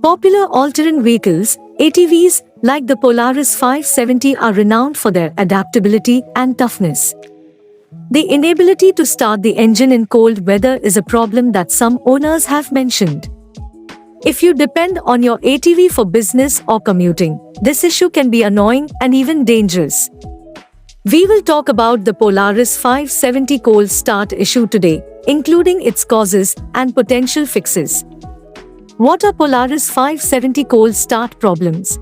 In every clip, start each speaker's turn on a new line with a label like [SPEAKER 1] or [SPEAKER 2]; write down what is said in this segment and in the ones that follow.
[SPEAKER 1] Popular all-terrain vehicles, UTVs, like the Polaris 570 are renowned for their adaptability and toughness. The inability to start the engine in cold weather is a problem that some owners have mentioned. If you depend on your UTV for business or commuting, this issue can be annoying and even dangerous. We will talk about the Polaris 570 cold start issue today, including its causes and potential fixes. What are Polaris 570 cold start problems?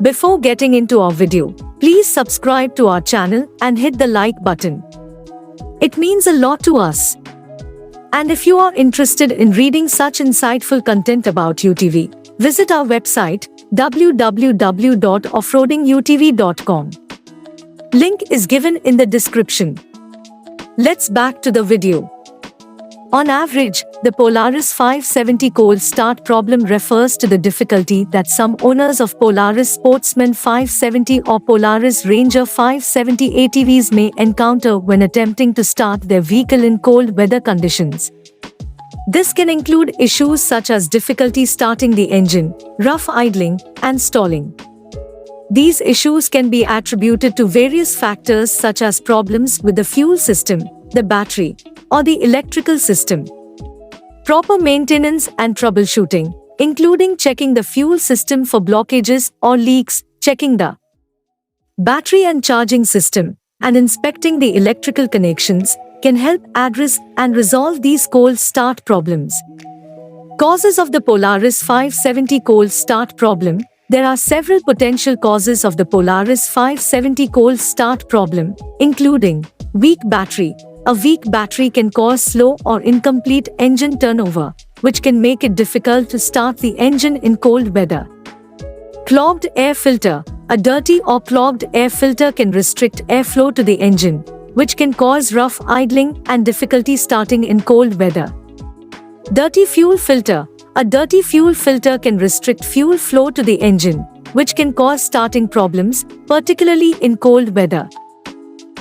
[SPEAKER 1] Before getting into our video, please subscribe to our channel and hit the like button. It means a lot to us. And if you are interested in reading such insightful content about UTV, visit our website www.offroadingutv.com. Link is given in the description. Let's back to the video. On average, the Polaris 570 cold start problem refers to the difficulty that some owners of Polaris Sportsman 570 or Polaris Ranger 570 UTVs may encounter when attempting to start their vehicle in cold weather conditions. This can include issues such as difficulty starting the engine, rough idling, and stalling. These issues can be attributed to various factors such as problems with the fuel system, the battery, or the electrical system. Proper maintenance and troubleshooting, including checking the fuel system for blockages or leaks, checking the battery and charging system, and inspecting the electrical connections, can help address and resolve these cold start problems. Causes of the Polaris 570 cold start problem. There are several potential causes of the Polaris 570 cold start problem, including weak battery. A weak battery can cause slow or incomplete engine turnover, which can make it difficult to start the engine in cold weather. Clogged air filter. A dirty or clogged air filter can restrict airflow to the engine, which can cause rough idling and difficulty starting in cold weather. Dirty fuel filter. A dirty fuel filter can restrict fuel flow to the engine, which can cause starting problems, particularly in cold weather.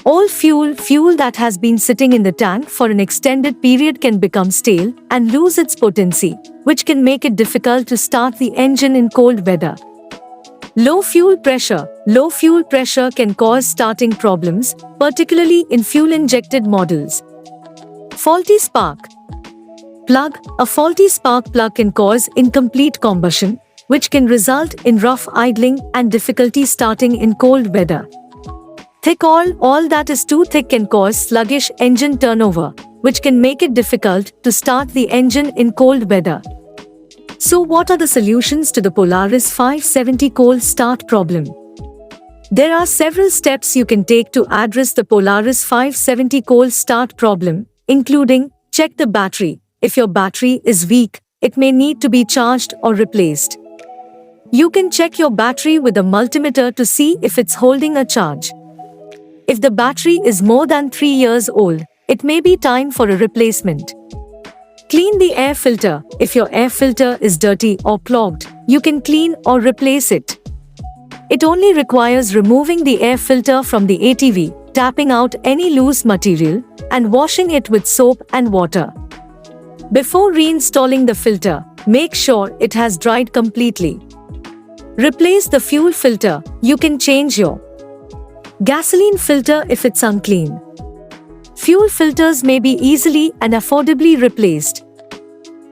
[SPEAKER 1] Old fuel that has been sitting in the tank for an extended period can become stale and lose its potency, which can make it difficult to start the engine in cold weather. Low fuel pressure. Low fuel pressure can cause starting problems, particularly in fuel-injected models. Faulty spark plug. A faulty spark plug can cause incomplete combustion, which can result in rough idling and difficulty starting in cold weather. Thick oil. Oil that is too thick can cause sluggish engine turnover, which can make it difficult to start the engine in cold weather. So what are the solutions to the Polaris 570 cold start problem? There are several steps you can take to address the Polaris 570 cold start problem, including check the battery. If your battery is weak, it may need to be charged or replaced. You can check your battery with a multimeter to see if it's holding a charge. If the battery is more than 3 years old, it may be time for a replacement. Clean the air filter. If your air filter is dirty or clogged, you can clean or replace it. It only requires removing the air filter from the UTV, tapping out any loose material, and washing it with soap and water. Before reinstalling the filter, make sure it has dried completely. Replace the fuel filter. You can change your gasoline filter if it's unclean. Fuel filters may be easily and affordably replaced.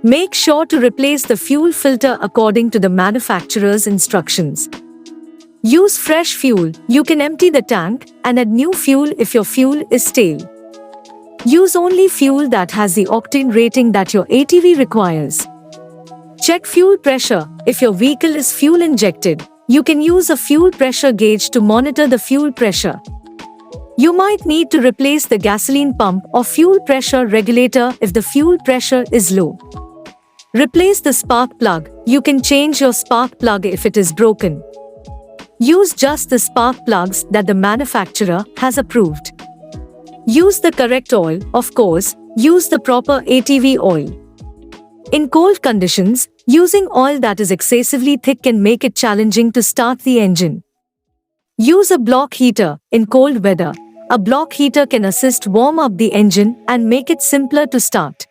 [SPEAKER 1] Make sure to replace the fuel filter according to the manufacturer's instructions. Use fresh fuel. You can empty the tank and add new fuel if your fuel is stale. Use only fuel that has the octane rating that your UTV requires. Check fuel pressure. If your vehicle is fuel injected, you can use a fuel pressure gauge to monitor the fuel pressure. You might need to replace the gasoline pump or fuel pressure regulator if the fuel pressure is low. Replace the spark plug. You can change your spark plug if it is broken. Use just the spark plugs that the manufacturer has approved. Use the correct oil, of course. Use the proper UTV oil. In cold conditions, using oil that is excessively thick can make it challenging to start the engine. Use a block heater. In cold weather, a block heater can assist warm up the engine and make it simpler to start.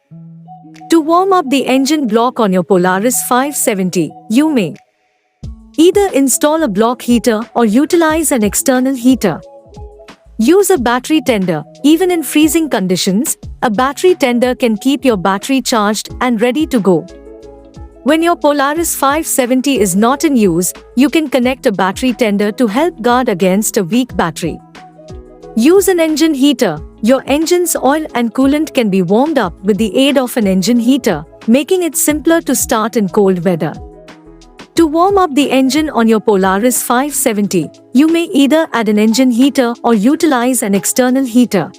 [SPEAKER 1] To warm up the engine block on your Polaris 570, you may either install a block heater or utilize an external heater. Use a battery tender. Even in freezing conditions, a battery tender can keep your battery charged and ready to go. When your Polaris 570 is not in use, you can connect a battery tender to help guard against a weak battery. Use an engine heater. Your engine's oil and coolant can be warmed up with the aid of an engine heater, making it simpler to start in cold weather. To warm up the engine on your Polaris 570, you may either add an engine heater or utilize an external heater.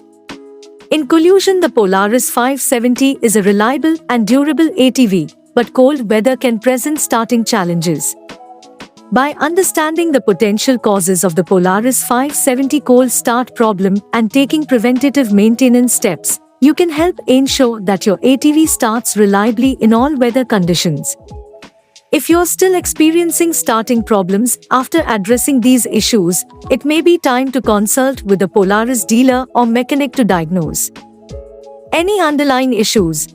[SPEAKER 1] In conclusion, the Polaris 570 is a reliable and durable ATV, but cold weather can present starting challenges. By understanding the potential causes of the Polaris 570 cold start problem and taking preventative maintenance steps, you can help ensure that your ATV starts reliably in all weather conditions. If you're still experiencing starting problems after addressing these issues, it may be time to consult with a Polaris dealer or mechanic to diagnose any underlying issues.